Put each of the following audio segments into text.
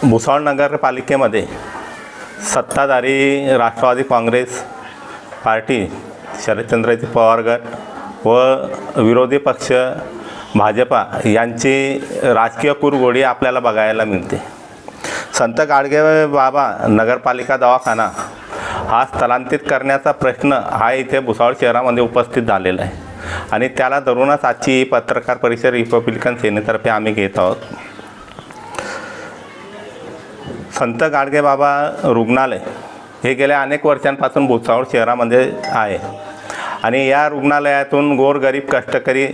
भुसावळ नगरपालिकेमध्ये सत्ताधारी राष्ट्रवादी काँग्रेस पार्टी, शरदचंद्रजी पवार गट व विरोधी पक्ष भाजपा यांची राजकीय कुरघोडी आपल्याला बघायला मिळते. संत गाडगे बाबा नगरपालिका दवाखाना हा स्थलांतरित करण्याचा प्रश्न हा इथे भुसावळ शहरामध्ये उपस्थित झालेला आहे आणि त्याला धरूनच आजची ही पत्रकार परिषद रिपब्लिकन सेनेतर्फे आम्ही घेत आहोत. संत गाडगे बाबा रुग्णालय हे गेल्या अनेक वर्षांपासून भुसावळ शहरामध्ये आहे आणि या रुग्णालयातून गोरगरीब कष्टकरी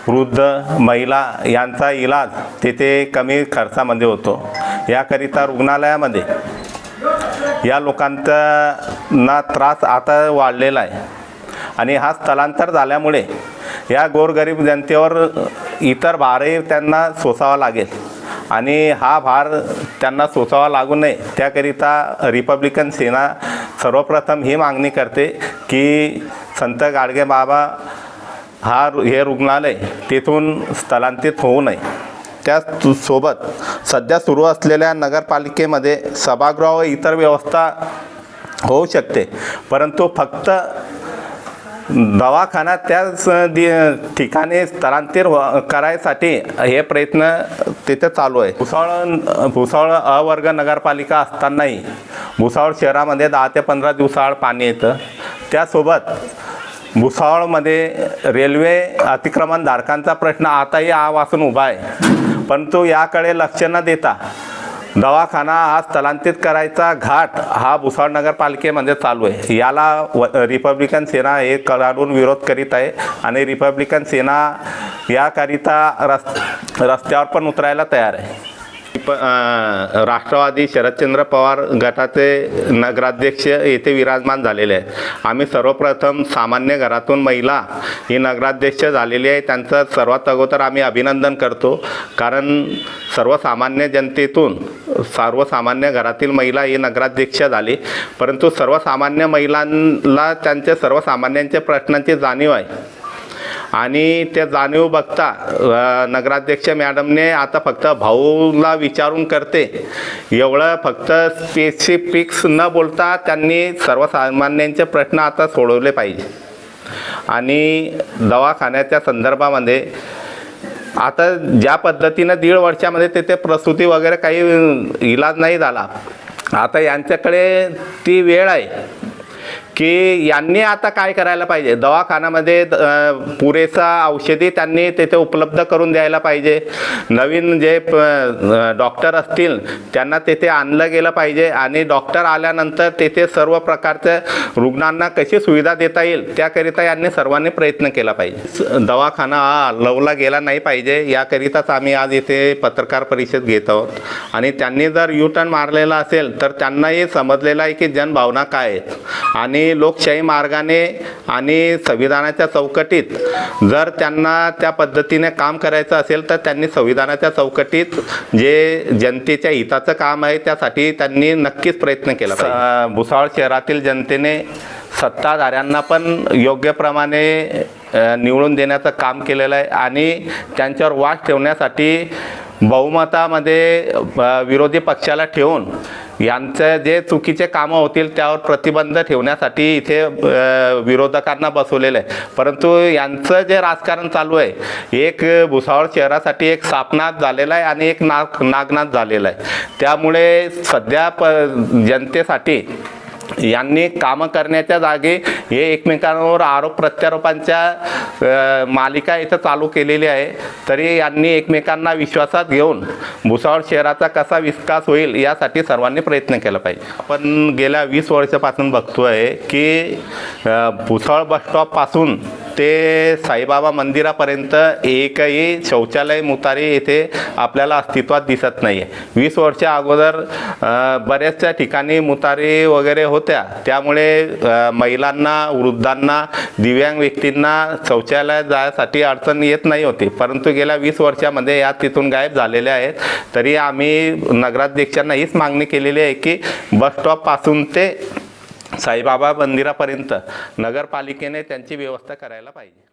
वृद्ध महिला यांचा इलाज तिथे कमी खर्चामध्ये होतो. याकरिता रुग्णालयामध्ये या लोकांना त्रास आता वाढलेला आहे आणि हा स्थलांतर झाल्यामुळे या गोरगरीब जनतेवर इतर भारही त्यांना सोसावा लागेल आणि हा भार त्यांना सोसावा लागू नये त्याकरिता रिपब्लिकन सेना सर्वप्रथम ही मागणी करते की संत गाडगे बाबा हे रुग्णालय तेथून स्थलांतरित होऊ नये. त्यासोबत सध्या सुरू असलेल्या नगरपालिकेमध्ये सभागृह व इतर व्यवस्था होऊ शकते, परंतु फक्त दवाखाना त्याच ठिकाणी स्थलांतर करायसाठी हे प्रयत्न तिथे चालू आहे. भुसावळ अ वर्ग नगरपालिका असतानाही भुसावळ शहरामध्ये 10 ते 15 दिवसाआड पाणी येतं. त्यासोबत भुसावळमध्ये रेल्वे अतिक्रमणधारकांचा प्रश्न आताही आवासून उभा आहे, परंतु याकडे लक्ष न देता दवाखाना हा स्थलांतरित करायचा घाट हा भुसावळ नगरपालिकेमध्ये चालू आहे. याला रिपब्लिकन सेना हे कडाडून विरोध करीत आहे आणि रिपब्लिकन सेना याकरिता रस्त्यावर पण उतरायला तयार आहे. राष्ट्रवादी शरदचंद्र पवार गटाचे नगराध्यक्ष येथे विराजमान झालेले आहेत. आम्ही सर्वप्रथम सामान्य घरातून महिला ही नगराध्यक्ष झालेली आहे, त्यांचं सर्वात अगोदर आम्ही अभिनंदन करतो. कारण सर्वसामान्य जनतेतून सर्वसामान्य घरातील महिला ही नगराध्यक्ष झाली, परंतु सर्वसामान्य महिलांना त्यांच्या सर्वसामान्यांच्या प्रश्नांची जाणीव आहे आणि त्या जाणीव बघता नगराध्यक्ष मॅडमने आता फक्त भाऊला विचारून करते एवढं फक्त स्पेसिफिक्स न बोलता त्यांनी सर्वसामान्यांचे प्रश्न आता सोडवले पाहिजे. आणि दवाखान्याच्या संदर्भामध्ये आता ज्या पद्धतीनं 1.5 वर्षामध्ये तिथे प्रसूती वगैरे काही इलाज नाही झाला, आता यांच्याकडे ती वेळ आहे की यांनी आता काय करायला पाहिजे. दवाखान्यामध्ये पुरेसा औषधी त्यांनी तेथे उपलब्ध करून द्यायला पाहिजे. नवीन जे डॉक्टर असतील त्यांना तेथे आणलं गेलं पाहिजे आणि डॉक्टर आल्यानंतर तेथे सर्व प्रकारच्या रुग्णांना कशी सुविधा देता येईल त्याकरिता यांनी सर्वांनी प्रयत्न केला पाहिजे. दवाखाना हा लवला गेला नाही पाहिजे याकरिताच आम्ही आज इथे पत्रकार परिषद घेत आहोत आणि त्यांनी जर U-टर्न मारलेला असेल तर त्यांनाही समजलेलं आहे की जनभावना काय आहेत आणि लोकशाही मार्गाने आणि संविधानाच्या चौकटीत जर त्यांना त्या पद्धतीने काम करायचं असेल तर त्यांनी संविधानाच्या चौकटीत जे जनतेच्या हिताचं काम आहे त्यासाठी त्यांनी नक्कीच प्रयत्न केला पाहिजे. भुसावळ शहरातील जनतेने सत्ताधाऱ्यांना पण योग्यप्रमाणे निवडून देण्याचं काम केलेलं आहे आणि त्यांच्यावर वास ठेवण्यासाठी बहुमतामध्ये विरोधी पक्षाला ठेवून यांचे जे चुकीचे कामं होतील त्यावर प्रतिबंध ठेवण्यासाठी इथे विरोधकांना बसवलेलं आहे. परंतु यांचं जे राजकारण चालू आहे, एक भुसावळ शहरासाठी एक सापनाथ झालेला आहे आणि एक नागनाथ झालेला आहे. त्यामुळे सध्या जनतेसाठी यांनी कामं करण्याच्या जागी हे एकमेकांवर आरोप प्रत्यारोपांच्या मालिका इथं चालू केलेली आहे. तरी यांनी एकमेकांना विश्वासात घेऊन भुसावळ शहराचा कसा विकास होईल यासाठी सर्वांनी प्रयत्न केला पाहिजे. आपण गेल्या 20 वर्षापासून बघतो आहे की भुसावळ बसस्टॉपपासून ते साईबाबा मंदिरापर्यंत एकही शौचालय मुतारी येथे आपल्याला अस्तित्वात दिसत नाही आहे. 20 वर्ष अगोदर बऱ्याचशा ठिकाणी मुतारी वगैरे होत्या, त्यामुळे महिलांना, वृद्धांना, दिव्यांग व्यक्तींना शौचालयात जाण्यासाठी अडचण येत नाही होती, परंतु गेल्या 20 वर्षामध्ये या तिथून गायब झालेल्या आहेत. तरी आम्ही नगराध्यक्षांना हीच मागणी केलेली आहे की बसस्टॉपपासून ते साईबाबा मंदिरापर्यंत नगरपालिकेने त्यांची व्यवस्था करायला पाहिजे.